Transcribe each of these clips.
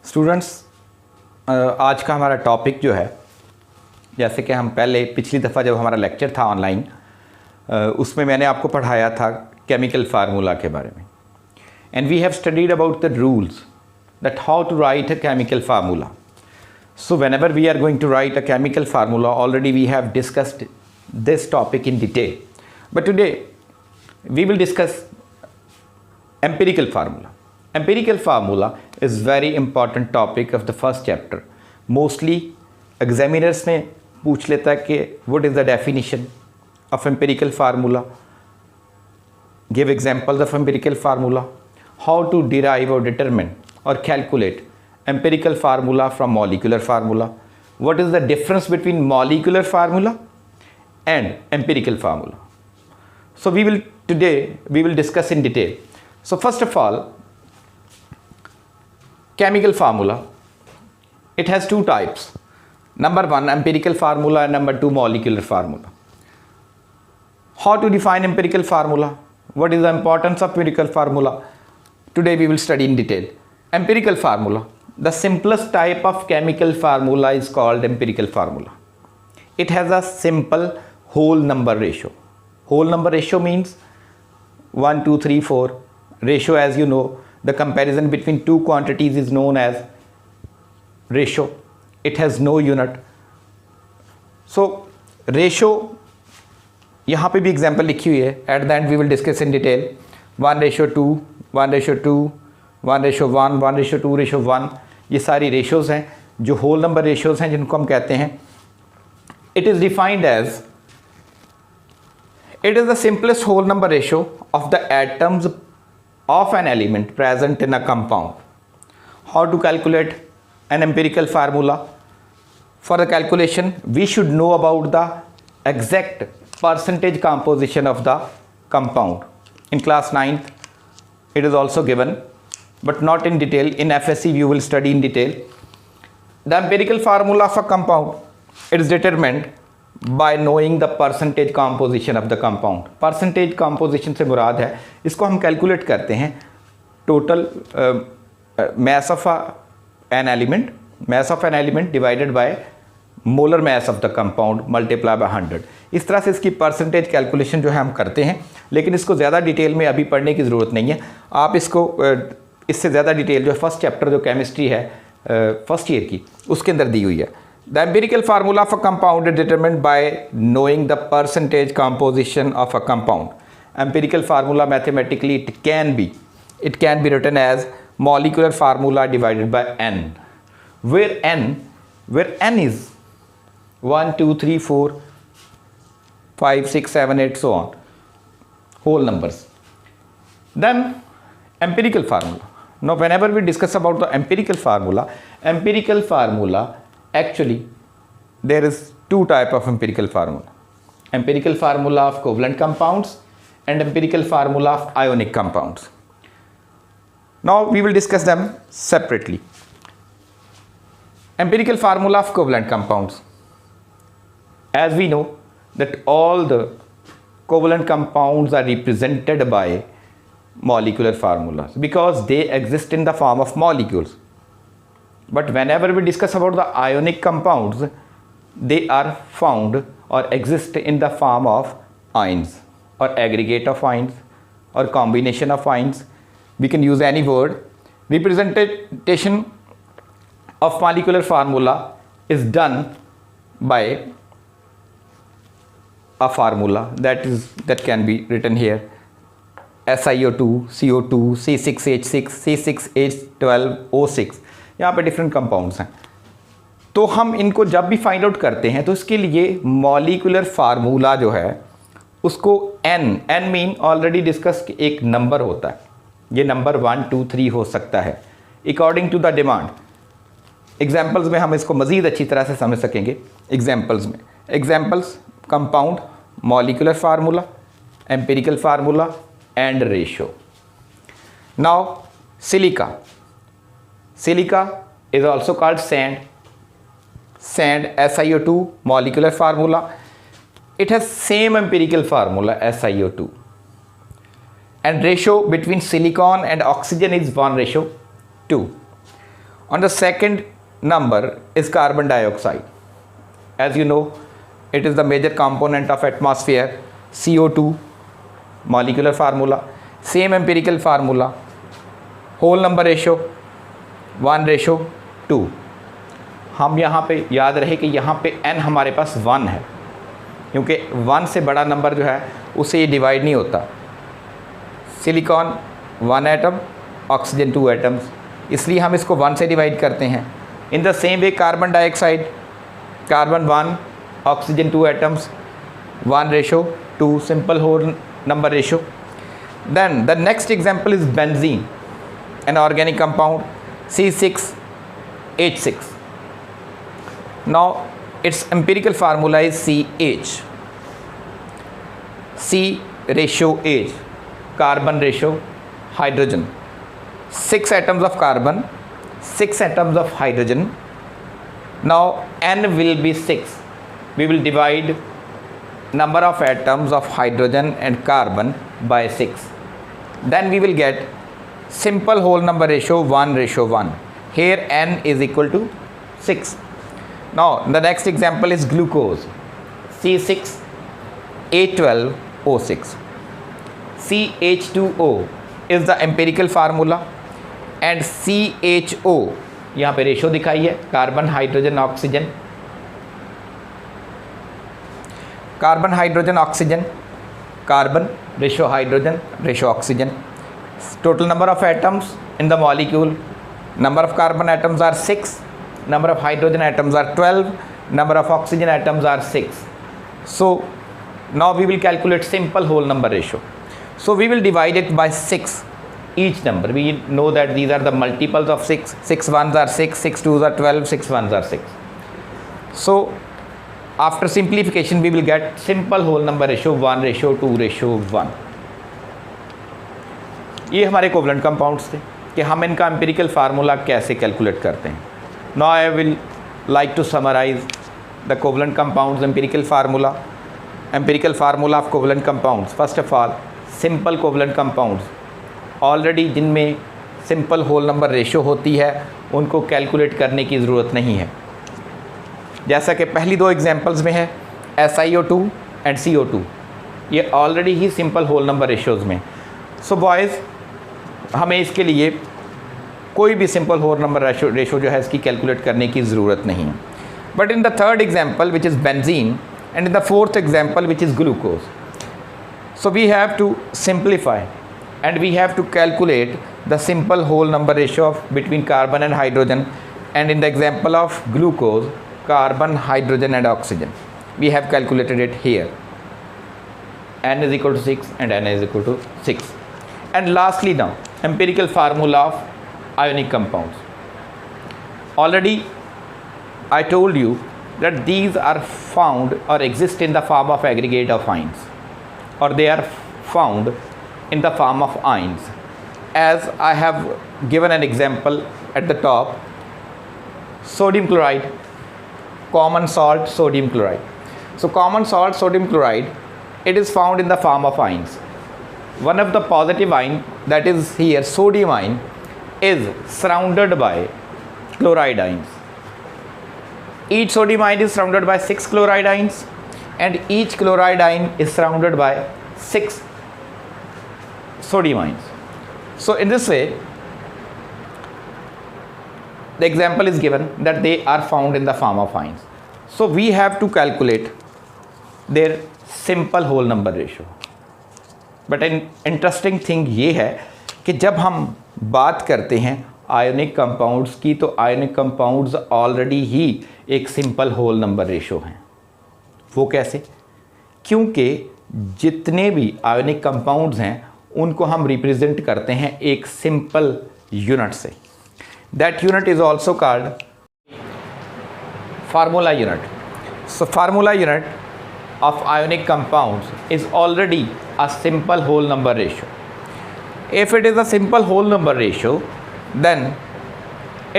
Students, आज का हमारा टॉपिक जो है, जैसे कि हम पहले पिछली दफ़ा जब हमारा लेक्चर था ऑनलाइन, उसमें मैंने आपको पढ़ाया था केमिकल फार्मूला के बारे में। And we have studied about the rules that how to write a chemical formula. So whenever we are going to write a chemical formula, already we have discussed this topic in detail. But today we will discuss empirical formula. Empirical formula is very important topic of the first chapter. Mostly examiners ने पूछ लेता है कि what is the definition of empirical formula, give examples of empirical formula, how to derive or determine or calculate empirical formula from molecular formula, what is the difference between molecular formula and empirical formula. So today we will discuss in detail. So first of all, chemical formula, it has two types. Number one, empirical formula, and number two, molecular formula. How to define empirical formula? What is the importance of empirical formula? Today we will study in detail. Empirical formula. The simplest type of chemical formula is called empirical formula. It has a simple whole number ratio. Whole number ratio means 1, 2, 3, 4. Ratio, as you know, the comparison between two quantities is known as ratio. It has no unit. So ratio, यहाँ पे भी example लिखी हुई है. At the end we will discuss in detail. 1:2, 1:2, 1:1, 1:2, 1:1. ये सारी ratios हैं जो होल नंबर रेशोज़ हैं, जिनको हम कहते हैं. It is defined as, it is the simplest whole number ratio of the atoms of an element present in a compound. How to calculate an empirical formula? For the calculation we should know about the exact percentage composition of the compound. In class 9th it is also given, but not in detail. In FSC you will study in detail. The empirical formula of a compound, it is determined by knowing the percentage composition of the compound. Percentage composition से मुराद है, इसको हम calculate करते हैं total mass of an element divided by molar mass of the compound multiplied by 100. इस तरह से इसकी परसेंटेज कैलकुलेशन जो है हम करते हैं, लेकिन इसको ज़्यादा डिटेल में अभी पढ़ने की ज़रूरत नहीं है. आप इसको इससे ज़्यादा डिटेल जो फर्स्ट चैप्टर जो केमिस्ट्री है फर्स्ट ईयर की, उसके अंदर दी हुई है. The empirical formula of a compound is determined by knowing the percentage composition of a compound. Empirical formula mathematically it can be written as molecular formula divided by n, where n is 1, 2, 3, 4, 5, 6, 7, 8, so on, whole numbers. Then empirical formula. Now whenever we discuss about the empirical formula, actually there is two type of empirical formula. Empirical formula of covalent compounds and empirical formula of ionic compounds. Now we will discuss them separately. Empirical formula of covalent compounds. As we know that all the covalent compounds are represented by molecular formulas because they exist in the form of molecules. But whenever we discuss about the ionic compounds, they are found or exist in the form of ions or aggregate of ions or combination of ions. We can use any word. Representation of molecular formula is done by a formula that can be written here: SiO2, CO2, C6H6, C6H12O6. यहाँ पे different compounds हैं. तो हम इनको जब भी find out करते हैं तो इसके लिए मॉलिक्यूलर फार्मूला जो है उसको n मीन ऑलरेडी डिस्कस एक नंबर होता है. ये नंबर 1, 2, 3 हो सकता है according to the demand. Examples में हम इसको मज़ीद अच्छी तरह से समझ सकेंगे. Examples compound, molecular formula, empirical formula and ratio. Now silica is also called sand, SiO2 molecular formula. It has same empirical formula SiO2, and ratio between silicon and oxygen is 1:2. On the second number is carbon dioxide. As you know, it is the major component of atmosphere, CO2, molecular formula, same empirical formula, whole number ratio 1:2. हम यहाँ पे याद रहे कि यहाँ पे n हमारे पास 1 है, क्योंकि 1 से बड़ा नंबर जो है उससे ये डिवाइड नहीं होता। सिलिकॉन 1 एटम, ऑक्सीजन 2 एटम्स, इसलिए हम इसको 1 से डिवाइड करते हैं। In the same way carbon dioxide, carbon 1, oxygen 2 atoms, 1:2, simple whole number ratio. Then the next example is benzene, an organic compound, C6H6. Now its empirical formula is CH. C/H, carbon ratio, hydrogen. 6 atoms of carbon, 6 atoms of hydrogen. Now N will be 6. We will divide number of atoms of hydrogen and carbon by 6. Then we will get simple whole number ratio 1:1. Here N is equal to 6. Now the next example is glucose, C6H12O6. CH2O is the empirical formula and CHO यहाँ पे ratio दिखाई है, carbon hydrogen oxygen, carbon hydrogen oxygen, carbon ratio hydrogen ratio oxygen. Total number of atoms in the molecule, number of carbon atoms are 6, number of hydrogen atoms are 12, number of oxygen atoms are 6. So now we will calculate simple whole number ratio. So we will divide it by 6 each number. We know that these are the multiples of 6. 6 ones are 6, 6 twos are 12, 6 ones are 6. So after simplification we will get simple whole number ratio 1:2:1. ये हमारे covalent compounds थे कि हम इनका empirical formula कैसे calculate करते हैं. Now I will like to summarise the covalent compounds empirical formula. Empirical formula of covalent compounds, first of all simple covalent compounds already जिनमें सिंपल होल नंबर रेशो होती है उनको कैलकुलेट करने की ज़रूरत नहीं है, जैसा कि पहली दो एग्जांपल्स में है SiO2 एंड CO2, ये ऑलरेडी ही सिंपल होल नंबर रेशोज़ में. सो बॉयज़, हमें इसके लिए कोई भी सिंपल होल नंबर रेशो जो है इसकी कैलकुलेट करने की ज़रूरत नहीं है. But in the third example which is benzene and in the fourth example which is glucose, so we have to simplify and we have to calculate the simple whole number ratio of between carbon and hydrogen, and in the example of glucose, carbon, hydrogen and oxygen, we have calculated it here. N is equal to 6 and N is equal to 6. And lastly now, empirical formula of ionic compounds. Already I told you that these are found or exist in the form of aggregate of ions, or they are found in the form of ions. As I have given an example at the top, sodium chloride, common salt sodium chloride. So common salt sodium chloride, it is found in the form of ions. One of the positive ion, that is here sodium ion, is surrounded by chloride ions. Each sodium ion is surrounded by 6 chloride ions, and each chloride ion is surrounded by 6 sodium ions. So in this way, the example is given that they are found in the form of ions. So we have to calculate their simple whole number ratio. But an interesting thing ये है कि जब हम बात करते हैं ionic compounds की, तो आयोनिक कंपाउंड्स ऑलरेडी ही एक सिंपल होल नंबर रेशो हैं. वो कैसे? क्योंकि जितने भी आयोनिक कंपाउंड्स हैं उनको हम रिप्रेजेंट करते हैं एक सिंपल यूनिट से. That unit is also called formula unit. So formula unit of ionic compounds is already a simple whole number ratio. If it is a simple whole number ratio, then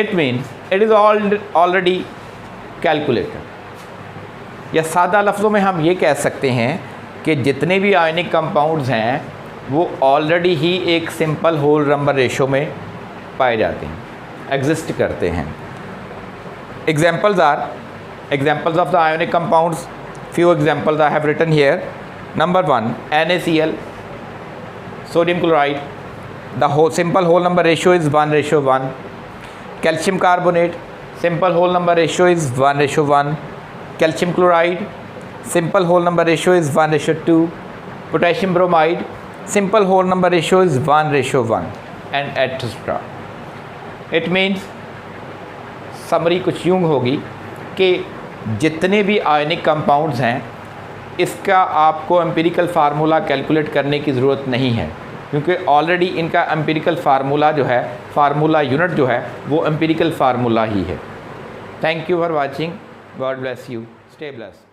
it means it is already calculated. या सादा लफ्ज़ों में हम ये कह सकते हैं कि जितने भी आयनिक कंपाउंड्स हैं वो ऑलरेडी ही एक सिंपल होल नंबर रेशो में पाए जाते हैं. एग्जिस्ट करते हैं। Examples of the ionic compounds, few examples I have written here. Number 1, NaCl, sodium chloride, the whole simple whole number ratio is 1:1. Calcium carbonate, simple whole number ratio is 1:1. Calcium chloride, simple whole number ratio is 1:2. Potassium bromide, simple whole number ratio is 1:1, and etc. It means summary कुछ यूँ होगी कि जितने भी ionic compounds हैं इसका आपको empirical formula calculate करने की ज़रूरत नहीं है, क्योंकि ऑलरेडी इनका एम्पिरिकल फार्मूला जो है, फार्मूला यूनिट जो है वो एम्पिरिकल फार्मूला ही है। Thank you for watching, God bless you, stay blessed.